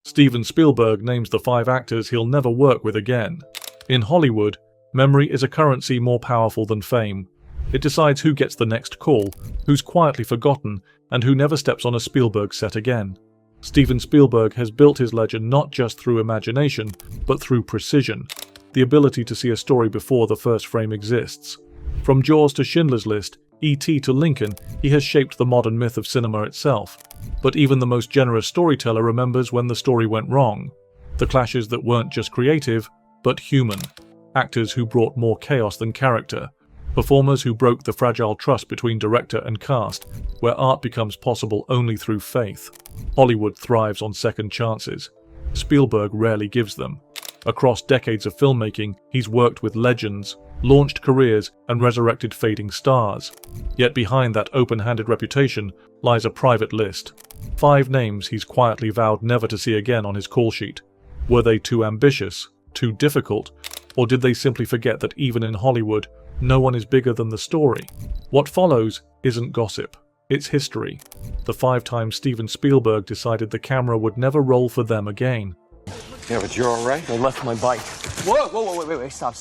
Steven Spielberg names the 5 actors he'll never work with again. In Hollywood, memory is a currency more powerful than fame. It decides who gets the next call, who's quietly forgotten, and who never steps on a Spielberg set again. Steven Spielberg has built his legend not just through imagination, but through precision, the ability to see a story before the first frame exists. From Jaws to Schindler's List, E.T. to Lincoln, he has shaped the modern myth of cinema itself. But even the most generous storyteller remembers when the story went wrong. The clashes that weren't just creative, but human. Actors who brought more chaos than character. Performers who broke the fragile trust between director and cast, where art becomes possible only through faith. Hollywood thrives on second chances. Spielberg rarely gives them. Across decades of filmmaking, he's worked with legends, launched careers, and resurrected fading stars. Yet behind that open-handed reputation lies a private list. 5 names he's quietly vowed never to see again on his call sheet. Were they too ambitious, too difficult, or did they simply forget that even in Hollywood, no one is bigger than the story? What follows isn't gossip, it's history. The 5 times Steven Spielberg decided the camera would never roll for them again. Yeah, but you're all right? I left my bike. Whoa, wait, stop.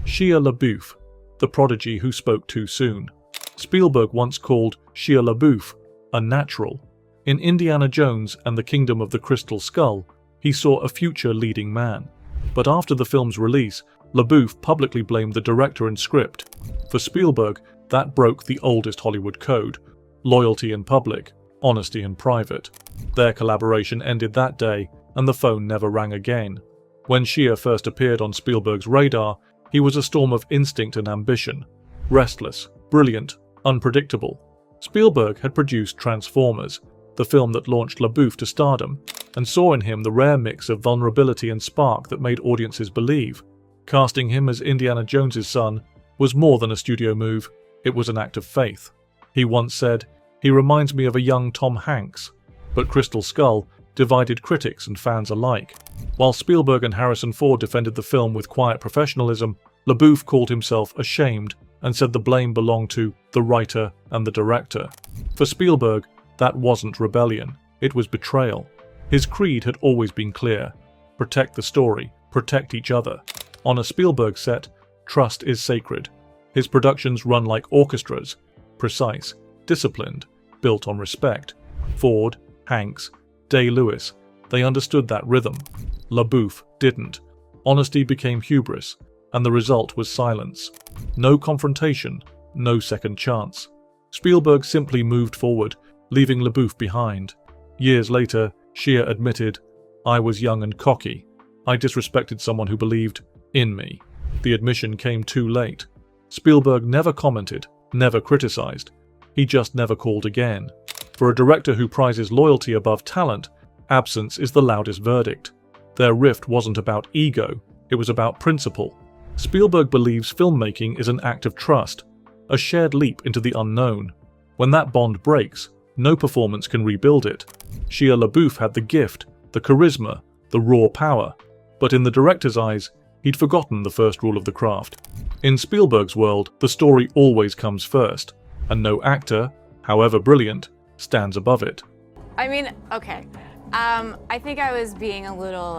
Shia LaBeouf, the prodigy who spoke too soon. Spielberg once called Shia LaBeouf a natural. In Indiana Jones and the Kingdom of the Crystal Skull, he saw a future leading man. But after the film's release, LaBeouf publicly blamed the director and script. For Spielberg, that broke the oldest Hollywood code: loyalty in public, honesty in private. Their collaboration ended that day, and the phone never rang again. When Shia first appeared on Spielberg's radar, he was a storm of instinct and ambition. Restless, brilliant, unpredictable. Spielberg had produced Transformers, the film that launched LaBeouf to stardom, and saw in him the rare mix of vulnerability and spark that made audiences believe. Casting him as Indiana Jones's son was more than a studio move, it was an act of faith. He once said, "He reminds me of a young Tom Hanks." But Crystal Skull divided critics and fans alike. While Spielberg and Harrison Ford defended the film with quiet professionalism, LaBeouf called himself ashamed and said the blame belonged to the writer and the director. For Spielberg, that wasn't rebellion, it was betrayal. His creed had always been clear: protect the story, protect each other. On a Spielberg set, trust is sacred. His productions run like orchestras, precise, disciplined, built on respect. Ford, Hanks, Day-Lewis, they understood that rhythm. LaBeouf didn't. Honesty became hubris, and the result was silence. No confrontation, no second chance. Spielberg simply moved forward, leaving LaBeouf behind. Years later, Shia admitted, "I was young and cocky. I disrespected someone who believed in me." The admission came too late. Spielberg never commented, never criticized. He just never called again. For a director who prizes loyalty above talent, absence is the loudest verdict. Their rift wasn't about ego, it was about principle. Spielberg believes filmmaking is an act of trust, a shared leap into the unknown. When that bond breaks, no performance can rebuild it. Shia LaBeouf had the gift, the charisma, the raw power, but in the director's eyes, he'd forgotten the first rule of the craft. In Spielberg's world, the story always comes first, and no actor, however brilliant, stands above it. I mean, okay. I think I was being a little,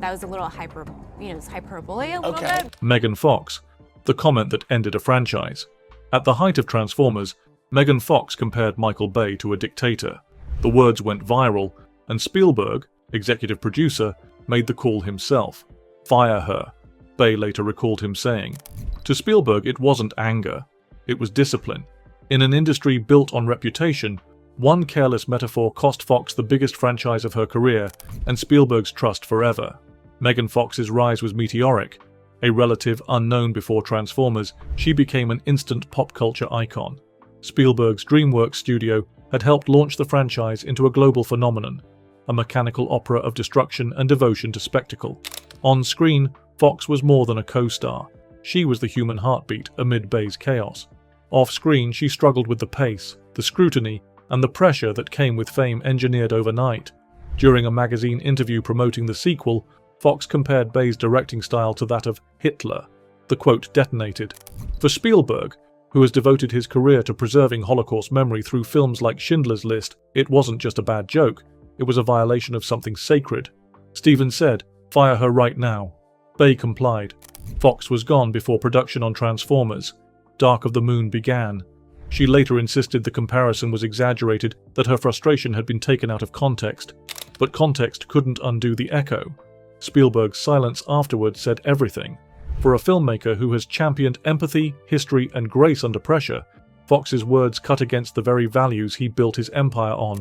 that was a little hyperbole a little bit. Megan Fox, the comment that ended a franchise. At the height of Transformers, Megan Fox compared Michael Bay to a dictator. The words went viral, and Spielberg, executive producer, made the call himself. Fire her, Bay later recalled him saying. To Spielberg, it wasn't anger, it was discipline. In an industry built on reputation, one careless metaphor cost Fox the biggest franchise of her career and Spielberg's trust forever. Megan Fox's rise was meteoric. A relative unknown before Transformers, she became an instant pop culture icon. Spielberg's DreamWorks studio had helped launch the franchise into a global phenomenon, a mechanical opera of destruction and devotion to spectacle. On screen, Fox was more than a co-star. She was the human heartbeat amid Bay's chaos. Off-screen, she struggled with the pace, the scrutiny, and the pressure that came with fame engineered overnight. During a magazine interview promoting the sequel, Fox compared Bay's directing style to that of Hitler. The quote detonated. For Spielberg, who has devoted his career to preserving Holocaust memory through films like Schindler's List, it wasn't just a bad joke, It was a violation of something sacred. Stevens said, "Fire her right now." Bay complied. Fox was gone before production on Transformers. Dark of the Moon began. She later insisted the comparison was exaggerated, that her frustration had been taken out of context. But context couldn't undo the echo. Spielberg's silence afterward said everything. For a filmmaker who has championed empathy, history, and grace under pressure, Fox's words cut against the very values he built his empire on.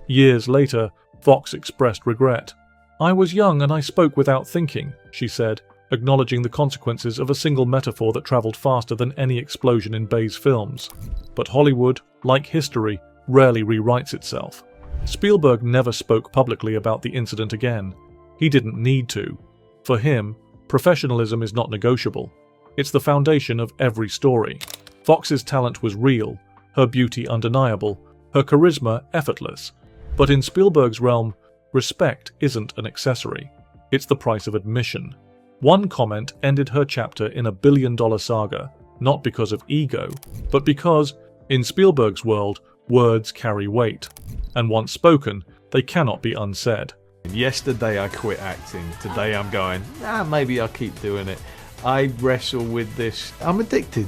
Years later, Fox expressed regret. "I was young and I spoke without thinking," she said, acknowledging the consequences of a single metaphor that traveled faster than any explosion in Bay's films. But Hollywood, like history, rarely rewrites itself. Spielberg never spoke publicly about the incident again. He didn't need to. For him, professionalism is not negotiable. It's the foundation of every story. Fox's talent was real, her beauty undeniable, her charisma effortless. But in Spielberg's realm, respect isn't an accessory. It's the price of admission. One comment ended her chapter in a billion-dollar saga, not because of ego, but because, in Spielberg's world, words carry weight. And once spoken, they cannot be unsaid. Yesterday I quit acting. Today I'm going, maybe I'll keep doing it. I wrestle with this. I'm addicted.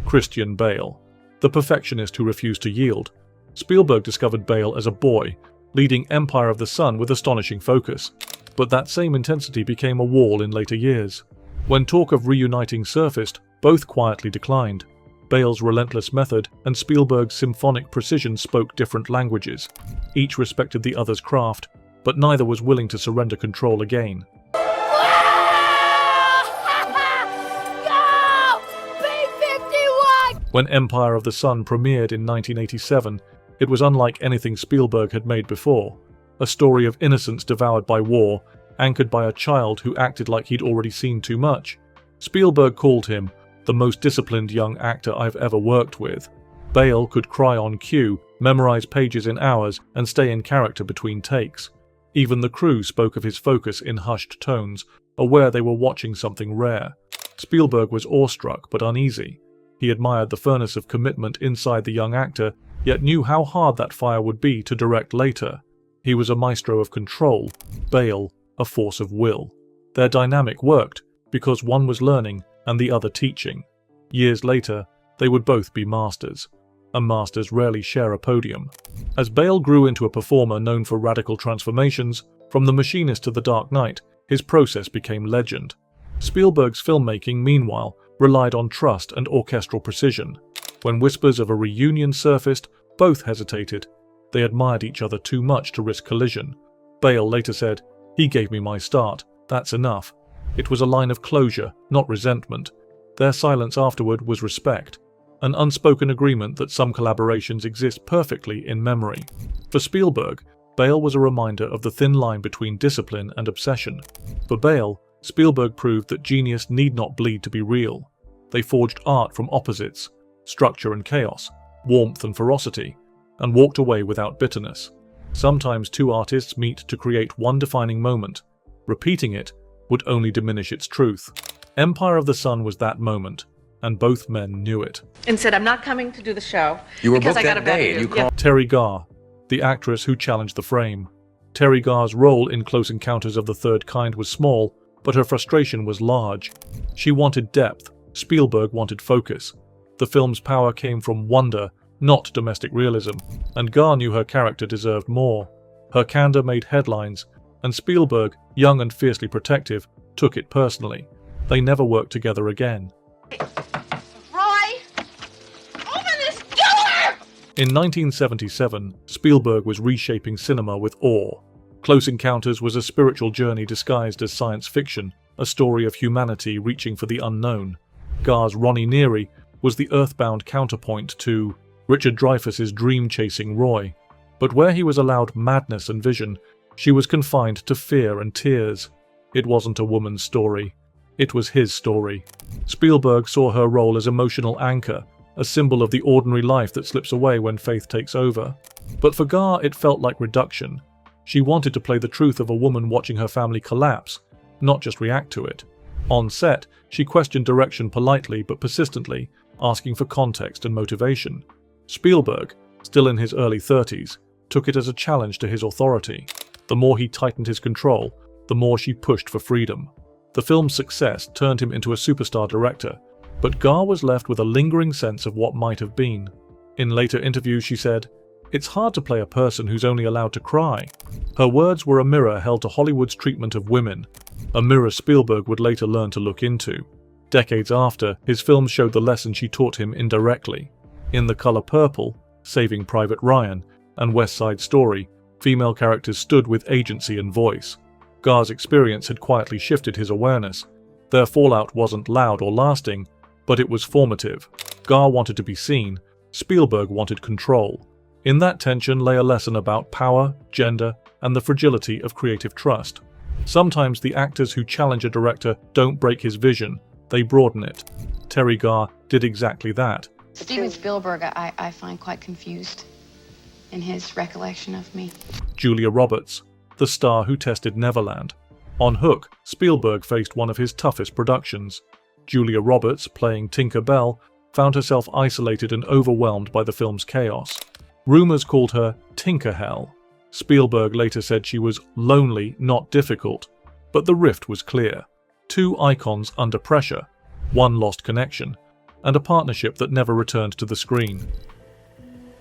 Christian Bale, the perfectionist who refused to yield. Spielberg discovered Bale as a boy, leading Empire of the Sun with astonishing focus. But that same intensity became a wall in later years. When talk of reuniting surfaced, both quietly declined. Bale's relentless method and Spielberg's symphonic precision spoke different languages. Each respected the other's craft, but neither was willing to surrender control again. When Empire of the Sun premiered in 1987, it was unlike anything Spielberg had made before. A story of innocence devoured by war, anchored by a child who acted like he'd already seen too much. Spielberg called him the most disciplined young actor I've ever worked with. Bale could cry on cue, memorize pages in hours, and stay in character between takes. Even the crew spoke of his focus in hushed tones, aware they were watching something rare. Spielberg was awestruck but uneasy. He admired the furnace of commitment inside the young actor, yet knew how hard that fire would be to direct later. He was a maestro of control, Bale a force of will. Their dynamic worked because one was learning and the other teaching. Years later, they would both be masters. And masters rarely share a podium. As Bale grew into a performer known for radical transformations, from The Machinist to The Dark Knight, his process became legend. Spielberg's filmmaking, meanwhile, relied on trust and orchestral precision. When whispers of a reunion surfaced, both hesitated. They admired each other too much to risk collision. Bale later said, "He gave me my start. That's enough." It was a line of closure, not resentment. Their silence afterward was respect. An unspoken agreement that some collaborations exist perfectly in memory. For Spielberg, Bale was a reminder of the thin line between discipline and obsession. For Bale, Spielberg proved that genius need not bleed to be real. They forged art from opposites, structure and chaos, warmth and ferocity, and walked away without bitterness. Sometimes two artists meet to create one defining moment. Repeating it would only diminish its truth. Empire of the Sun was that moment, and both men knew it. And said, "I'm not coming to do the show You were because booked I got that a better day, and you news." called. Terry Garr, the actress who challenged the frame. Terry Garr's role in Close Encounters of the Third Kind was small, but her frustration was large. She wanted depth, Spielberg wanted focus. The film's power came from wonder, not domestic realism, and Garr knew her character deserved more. Her candor made headlines, and Spielberg, young and fiercely protective, took it personally. They never worked together again. Roy, open this door! In 1977, Spielberg was reshaping cinema with awe. Close Encounters was a spiritual journey disguised as science fiction, a story of humanity reaching for the unknown. Garr's Ronnie Neary was the earthbound counterpoint to Richard Dreyfuss's dream-chasing Roy. But where he was allowed madness and vision, she was confined to fear and tears. It wasn't a woman's story. It was his story. Spielberg saw her role as emotional anchor, a symbol of the ordinary life that slips away when faith takes over. But for Garr, it felt like reduction. She wanted to play the truth of a woman watching her family collapse, not just react to it. On set, she questioned direction politely but persistently, asking for context and motivation. Spielberg, still in his early 30s, took it as a challenge to his authority. The more he tightened his control, the more she pushed for freedom. The film's success turned him into a superstar director, but Gar was left with a lingering sense of what might have been. In later interviews she said, "It's hard to play a person who's only allowed to cry." Her words were a mirror held to Hollywood's treatment of women, a mirror Spielberg would later learn to look into. Decades after, his films showed the lesson she taught him indirectly. In The Color Purple, Saving Private Ryan, and West Side Story, female characters stood with agency and voice. Gar's experience had quietly shifted his awareness. Their fallout wasn't loud or lasting, but it was formative. Gar wanted to be seen, Spielberg wanted control. In that tension lay a lesson about power, gender, and the fragility of creative trust. Sometimes the actors who challenge a director don't break his vision, they broaden it. Terry Gar did exactly that. Steven Spielberg, I find quite confused in his recollection of me. Julia Roberts, the star who tested Neverland. On Hook, Spielberg faced one of his toughest productions. Julia Roberts, playing Tinker Bell, found herself isolated and overwhelmed by the film's chaos. Rumors called her Tinker Hell. Spielberg later said she was lonely, not difficult, but the rift was clear. Two icons under pressure, one lost connection, and a partnership that never returned to the screen.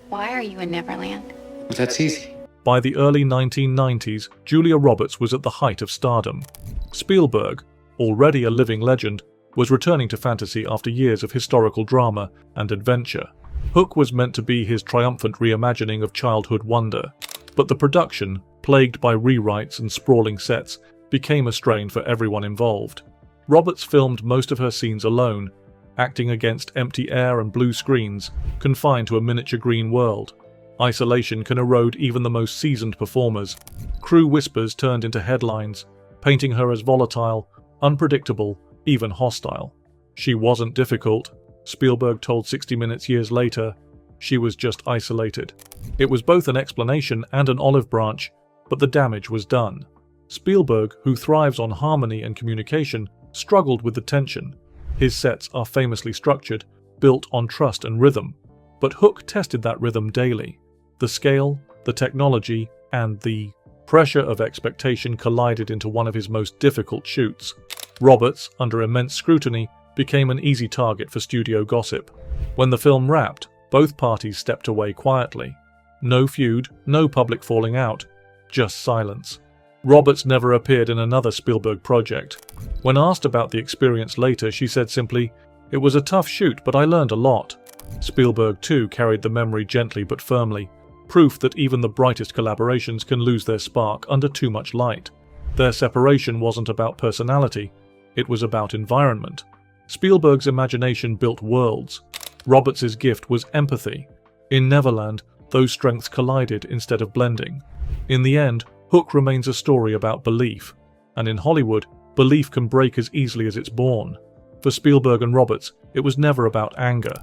Why are you in Neverland? That's easy. By the early 1990s, Julia Roberts was at the height of stardom. Spielberg, already a living legend, was returning to fantasy after years of historical drama and adventure. Hook was meant to be his triumphant reimagining of childhood wonder, but the production, plagued by rewrites and sprawling sets, became a strain for everyone involved. Roberts filmed most of her scenes alone, acting against empty air and blue screens, confined to a miniature green world. Isolation can erode even the most seasoned performers. Crew whispers turned into headlines, painting her as volatile, unpredictable, even hostile. She wasn't difficult, Spielberg told 60 Minutes years later. She was just isolated. It was both an explanation and an olive branch, but the damage was done. Spielberg, who thrives on harmony and communication, struggled with the tension. His sets are famously structured, built on trust and rhythm, but Hook tested that rhythm daily. The scale, the technology, and the pressure of expectation collided into one of his most difficult shoots. Roberts, under immense scrutiny, became an easy target for studio gossip. When the film wrapped, both parties stepped away quietly. No feud, no public falling out, just silence. Roberts never appeared in another Spielberg project. When asked about the experience later, she said simply, "It was a tough shoot, but I learned a lot." Spielberg too carried the memory gently but firmly, proof that even the brightest collaborations can lose their spark under too much light. Their separation wasn't about personality, it was about environment. Spielberg's imagination built worlds. Roberts' gift was empathy. In Neverland, those strengths collided instead of blending. In the end, Hook remains a story about belief, and in Hollywood, belief can break as easily as it's born. For Spielberg and Roberts, it was never about anger.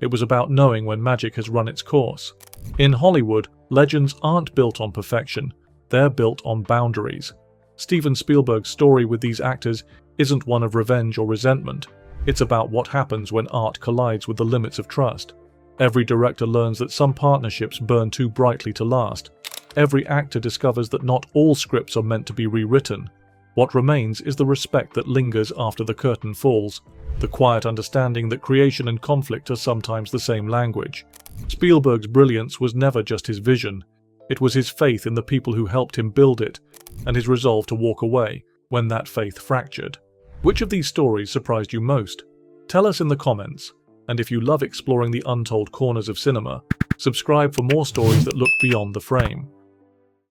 It was about knowing when magic has run its course. In Hollywood, legends aren't built on perfection, they're built on boundaries. Steven Spielberg's story with these actors isn't one of revenge or resentment. It's about what happens when art collides with the limits of trust. Every director learns that some partnerships burn too brightly to last. Every actor discovers that not all scripts are meant to be rewritten. What remains is the respect that lingers after the curtain falls, the quiet understanding that creation and conflict are sometimes the same language. Spielberg's brilliance was never just his vision, it was his faith in the people who helped him build it, and his resolve to walk away when that faith fractured. Which of these stories surprised you most? Tell us in the comments, and if you love exploring the untold corners of cinema, subscribe for more stories that look beyond the frame.